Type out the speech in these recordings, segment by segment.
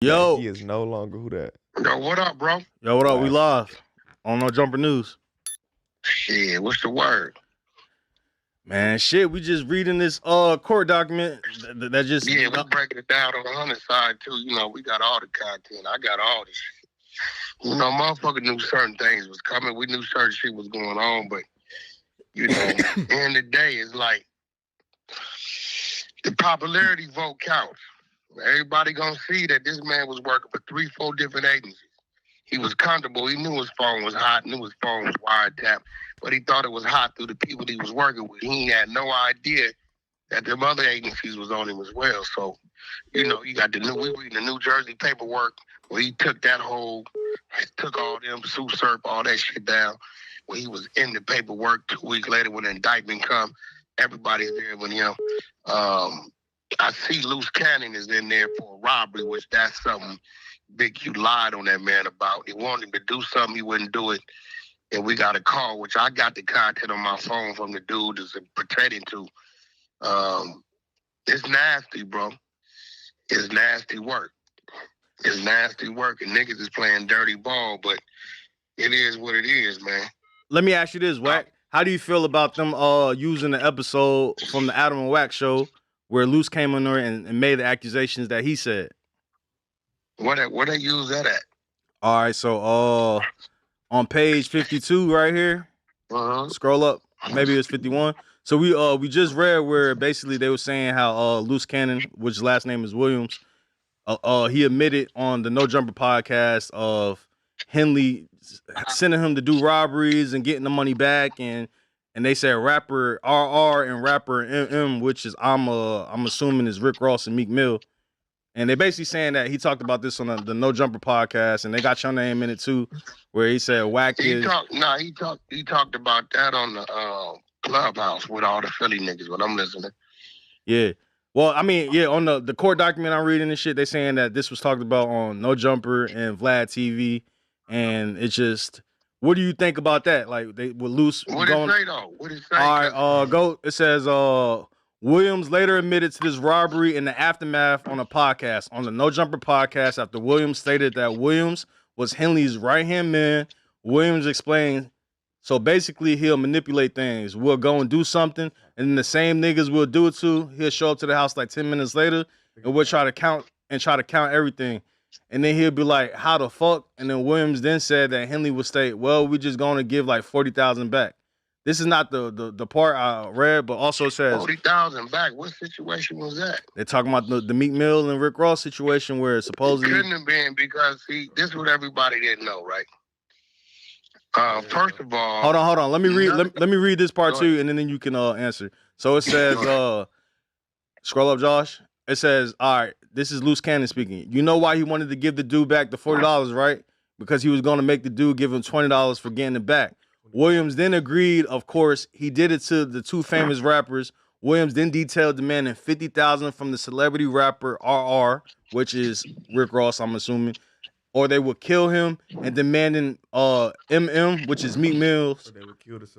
That Yo, he is no longer who that. Yo, what up, bro? yo, what up? We Wow. live on No Jumper News. Shit, what's the word? Man, shit, we just reading this court document that just Yeah, we breaking it down on the hunter side too. You know, we got all the content. I got all this shit. You know, motherfucker knew certain things was coming. We knew certain shit was going on, but you know, end of the day, it's like the popularity vote counts. Everybody gonna see that this man was working for 3-4 different agencies. He was comfortable. He knew his phone was hot, knew his phone was wiretapped, but he thought it was hot through the people he was working with. He had no idea that them other agencies was on him as well. So, you know, you got we reading the New Jersey paperwork where he took took all them Sue Surf, all that shit down, where he was in the paperwork 2 weeks later when the indictment come. Everybody's there with him. I see Luce Cannon is in there for a robbery, which that's something Big Q lied on that man about. He wanted him to do something, he wouldn't do it. And we got a call, which I got the content on my phone from the dude that's pertaining to. It's nasty, bro. It's nasty work. It's nasty work, and niggas is playing dirty ball, but it is what it is, man. Let me ask you this, Wack. How do you feel about them using the episode from the Adam and Wack show where Luce came on there and made the accusations that he said? Where they use that at? All right, so on page 52 right here, scroll up, maybe it's 51. So we just read where basically they were saying how Luce Cannon, which his last name is Williams, he admitted on the No Jumper podcast of Henley sending him to do robberies and getting the money back, and they said rapper RR and rapper MM, which is I'm assuming is Rick Ross and Meek Mill. And they basically saying that he talked about this on the No Jumper podcast, and they got your name in it too, where he said Wack is. He talked about that on the Clubhouse with all the Philly niggas when I'm listening. Yeah. Well, I mean, yeah, on the court document I'm reading and shit, they saying that this was talked about on No Jumper and Vlad TV, and it's just, what do you think about that? Like they with Luce What going. It say though? What it say? All right, go. It says Williams later admitted to this robbery in the aftermath on a podcast, on the No Jumper podcast, after Williams stated that Williams was Henley's right-hand man. Williams explained, so basically he'll manipulate things. We'll go and do something, and then the same niggas will do it too. He'll show up to the house like 10 minutes later, and we'll try to count everything. And then he'll be like, how the fuck? And then Williams then said that Henley would state, well, we just going to give like 40,000 back. This is not the part I read, but also says 40,000 back. What situation was that? They're talking about the Meek Mill and Rick Ross situation where supposedly it couldn't have been because this is what everybody didn't know, right? First of all, hold on. Let me read. Let me read this part too, and then you can answer. So it says, scroll up, Josh. It says, all right, this is Luce Cannon speaking. You know why he wanted to give the dude back the $40, right? Because he was going to make the dude give him $20 for getting it back. Williams then agreed, of course, he did it to the two famous rappers. Williams then detailed demanding $50,000 from the celebrity rapper RR, which is Rick Ross, I'm assuming, or they would kill him, and demanding MM, which is Meek Mills,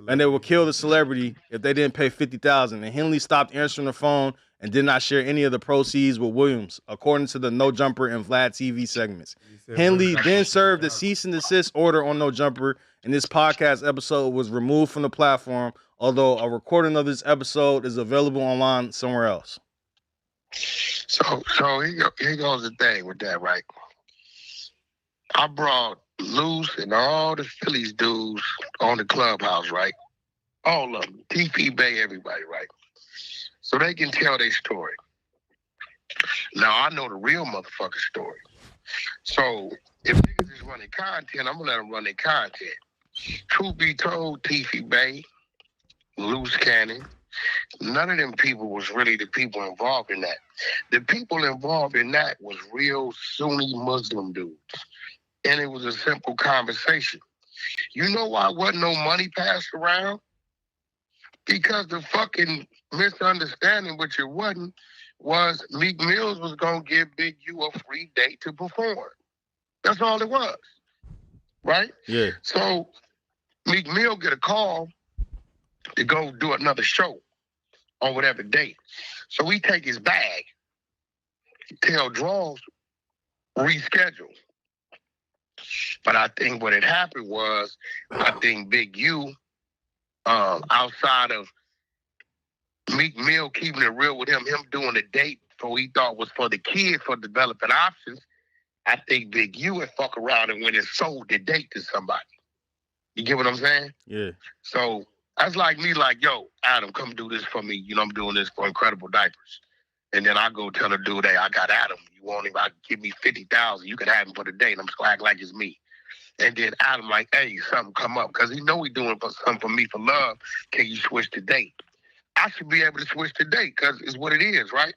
and they would kill the celebrity if they didn't pay $50,000. And Henley stopped answering the phone and did not share any of the proceeds with Williams, according to the No Jumper and Vlad TV segments. Henley then served a cease and desist order on No Jumper, and this podcast episode was removed from the platform, although a recording of this episode is available online somewhere else. So here goes the thing with that, right? I brought Luce and all the Phillies dudes on the Clubhouse, right? All of them, TP Bay, everybody, right? So they can tell their story. Now I know the real motherfucking story. So if niggas is running content, I'm gonna let them run their content. Truth be told, TP Bay, Luce Cannon, none of them people was really the people involved in that. The people involved in that was real Sunni Muslim dudes. And it was a simple conversation. You know why wasn't no money passed around? Because the fucking misunderstanding, which it wasn't, was Meek Mills was going to give Big U a free date to perform. That's all it was. Right? Yeah. So Meek Mill get a call to go do another show on whatever date. So we take his bag, tell Draws, reschedule. But I think what had happened was, I think Big U, outside of Meek Mill keeping it real with him doing a date for he thought was for the kid for developing options, I think Big U had fuck around and went and sold the date to somebody. You get what I'm saying? Yeah. So that's like me, like, yo, Adam, come do this for me. You know, I'm doing this for Incredible Diapers. And then I go tell the dude, hey, I got Adam. You want him? I give me 50,000. You can have him for the day. And I'm just act like it's me. And then Adam like, hey, something come up. Because he know he doing something for me for love. Can you switch the date? I should be able to switch the date because it's what it is, right?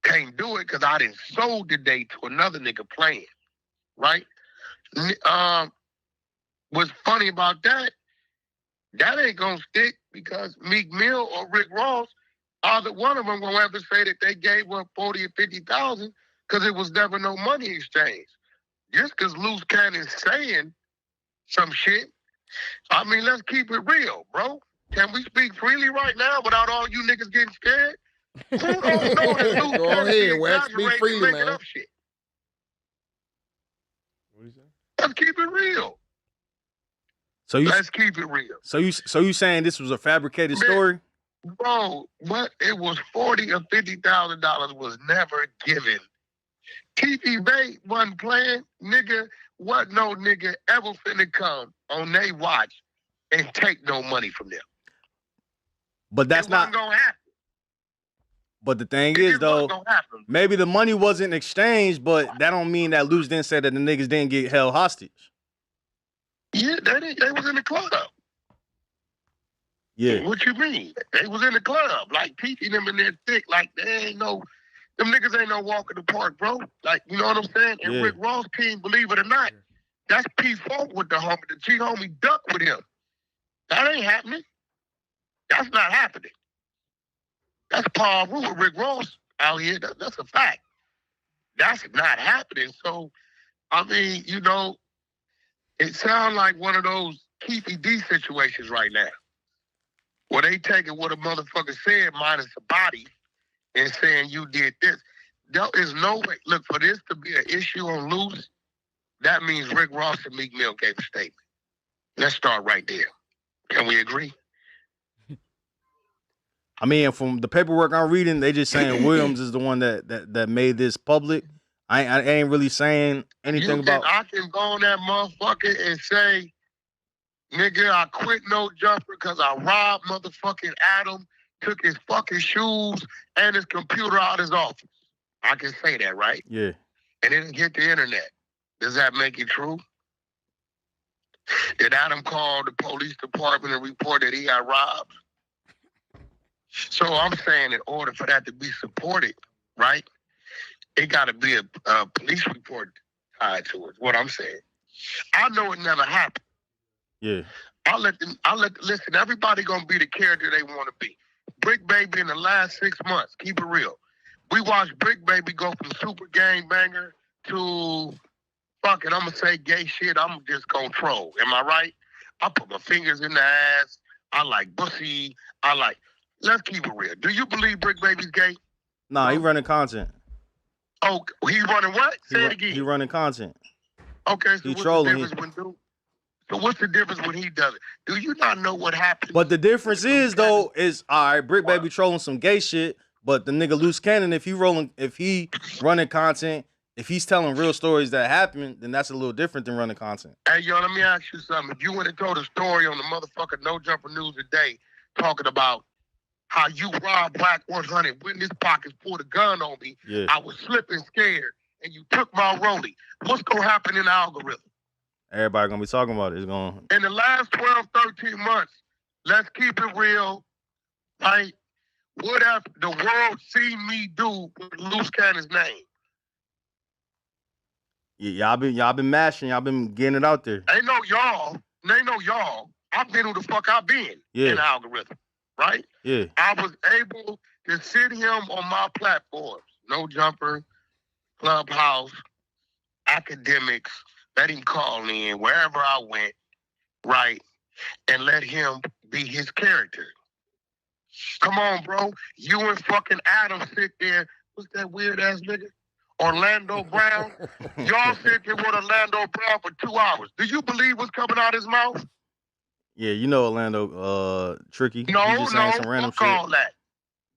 Can't do it because I done sold the date to another nigga playing, right? What's funny about that ain't gonna stick because Meek Mill or Rick Ross, either one of them gonna have to say that they gave up 40 or 50,000 because it was never no money exchange. Just because Luce Cannon's saying some shit, I mean, let's keep it real, bro. Can we speak freely right now without all you niggas getting scared? Who don't know that Luce Go Cannon ahead, be Wax, speak exaggerating freely, and making man. up shit? What is that? Let's keep it real. Let's keep it real. So you saying this was a fabricated story? Bro, what it was $40,000 or $50,000 was never given. TV Bay wasn't playing, nigga. What no nigga ever finna come on they watch and take no money from them. But that's not gonna happen. But the thing is, though, maybe the money wasn't exchanged, but that don't mean that Luce didn't say that the niggas didn't get held hostage. Yeah, they was in the club. Yeah. What you mean? They was in the club. Like, P.T. them in there thick. Like, them niggas ain't no walk in the park, bro. Like, you know what I'm saying? And Rick Ross team, believe it or not, that's P4 with the homie. The G homie duck with him. That ain't happening. That's not happening. That's Paul Rue with Rick Ross out here. That's a fact. That's not happening. So, I mean, it sounds like one of those Keefy D situations right now. Where they taking what a motherfucker said minus a body and saying you did this. There is no way. Look, for this to be an issue on Luce, that means Rick Ross and Meek Mill gave a statement. Let's start right there. Can we agree? I mean, from the paperwork I'm reading, they just saying Williams is the one that made this public. I ain't really saying anything about. I can go on that motherfucker and say, nigga, I quit No Jumper because I robbed motherfucking Adam, took his fucking shoes and his computer out of his office. I can say that, right? Yeah. And it didn't hit the internet. Does that make it true? Did Adam call the police department and report that he got robbed? So I'm saying in order for that to be supported, right, it got to be a police report tied to it. What I'm saying. I know it never happened. Yeah. Listen, everybody gonna be the character they want to be. Brick Baby in the last 6 months, keep it real. We watched Brick Baby go from super gangbanger to fucking, I'm gonna say gay shit, I'm just gonna troll. Am I right? I put my fingers in the ass. I like pussy. Let's keep it real. Do you believe Brick Baby's gay? Nah, he running content. Oh, he running what? Say it again. He running content. Okay, so he trolling. So what's the difference when he does it? Do you not know what happens? But the difference is, though, is all right, Brick Baby trolling some gay shit, but the nigga Luce Cannon, if he running content, if he's telling real stories that happen, then that's a little different than running content. Hey, yo, let me ask you something. If you went and told a story on the motherfucking No Jumper News today, talking about how you robbed Black 100, went in his pockets, pulled a gun on me, I was slipping scared, and you took my rollie, what's going to happen in the algorithm? Everybody going to be talking about it. It's going. In the last 12, 13 months, let's keep it real, right? What have the world seen me do with Luce Cannon's name? Yeah, y'all been mashing. Y'all been getting it out there. Ain't no y'all. I've been who the fuck I've been in the algorithm, right? Yeah. I was able to sit him on my platforms. No Jumper, Clubhouse, Academics, let him call in wherever I went, right? And let him be his character. Come on, bro. You and fucking Adam sit there. What's that weird ass nigga? Orlando Brown. Y'all sit there with Orlando Brown for 2 hours. Do you believe what's coming out his mouth? Yeah, you know Orlando, tricky. No, He's just saying some random fuck shit. all that.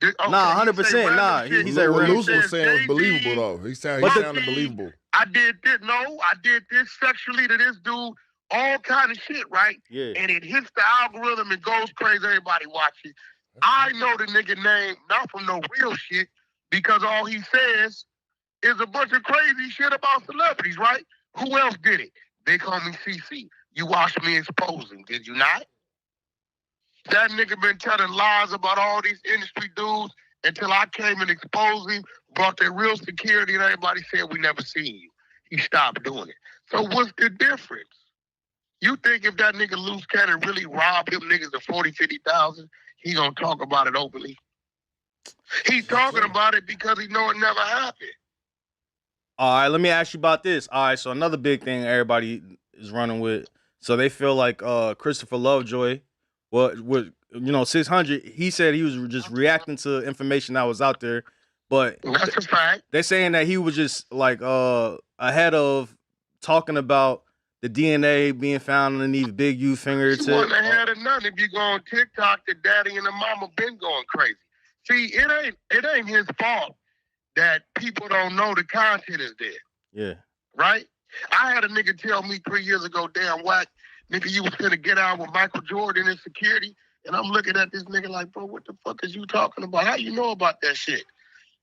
Okay, Nah, he say 100%. random Nah, shit. he said What random Luce shit. was saying was Jay-Z, believable though. He sounded believable. I did this. No, I did this sexually to this dude. All kind of shit, right? Yeah. And it hits the algorithm and goes crazy. Everybody watching. I know the nigga name not from no real shit because all he says is a bunch of crazy shit about celebrities, right? Who else did it? Big homie CC. You watched me expose him, did you not? That nigga been telling lies about all these industry dudes until I came and exposed him, brought their real security, and everybody said we never seen you. He stopped doing it. So what's the difference? You think if that nigga Luce Cannon really robbed him niggas of 40, 50,000, he gonna talk about it openly? He talking about it because he know it never happened. All right, let me ask you about this. All right, so another big thing everybody is running with. So they feel like Christopher Lovejoy, what 600. He said he was just reacting to information that was out there, but that's a fact. They're saying that he was just like ahead of talking about the DNA being found underneath Big U fingertips. He wasn't ahead of nothing. If you go on TikTok, the daddy and the mama been going crazy. See, it ain't his fault that people don't know the content is there. Yeah. Right? I had a nigga tell me 3 years ago, damn whack, nigga, you was gonna get out with Michael Jordan and security. And I'm looking at this nigga like, bro, what the fuck is you talking about? How you know about that shit?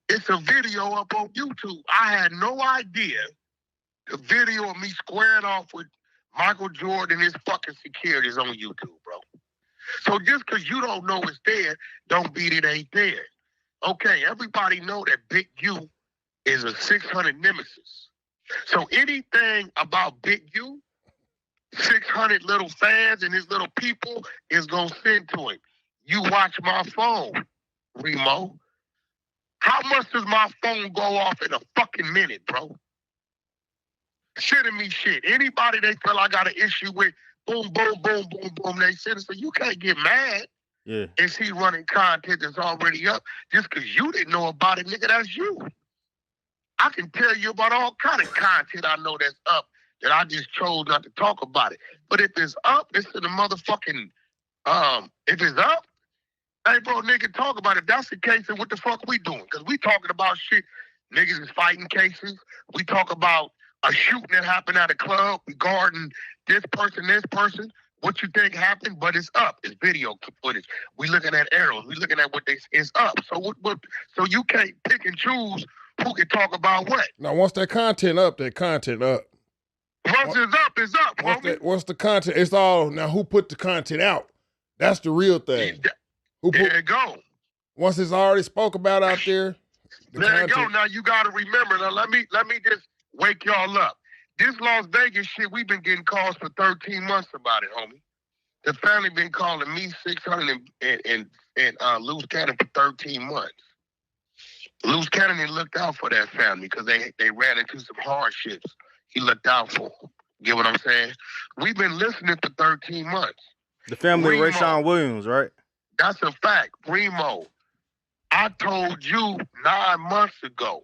It's a video up on YouTube. I had no idea the video of me squaring off with Michael Jordan and his fucking security is on YouTube, bro. So just because you don't know it's there, don't mean it ain't there. Okay, everybody know that Big U is a 600 nemesis. So anything about Big U, 600 little fans and his little people is going to send to him. You watch my phone, Remo. How much does my phone go off in a fucking minute, bro? Sending me shit. Anybody they feel I got an issue with, boom, boom, boom, boom, boom, they send it. So you can't get mad. Yeah. Is he running content that's already up? Just because you didn't know about it, nigga, that's you. I can tell you about all kind of content I know that's up that I just chose not to talk about it. But if it's up, it's in the motherfucking, if it's up, hey, bro, nigga, talk about it. If that's the case, then what the fuck we doing? Because we talking about shit. Niggas is fighting cases. We talk about a shooting that happened at a club regarding this person. What you think happened, but it's up. It's video footage. We looking at arrows. We looking at what it's up. So what? So you can't pick and choose who can talk about what. Now, once that content up, Once it's up, it's up, homie. Once the content, it's all, now who put the content out? That's the real thing. There you go. Once it's already spoke about out there. There you go. Now you got to remember. Now let me just wake y'all up. This Las Vegas shit, we've been getting calls for 13 months about it, homie. The family been calling me 600 and Luce Cannon for 13 months. Luce Cannon looked out for that family because they ran into some hardships. He looked out for them. Get what I'm saying? We've been listening for 13 months. The family of Rayshawn Williams, right? That's a fact. Remo, I told you 9 months ago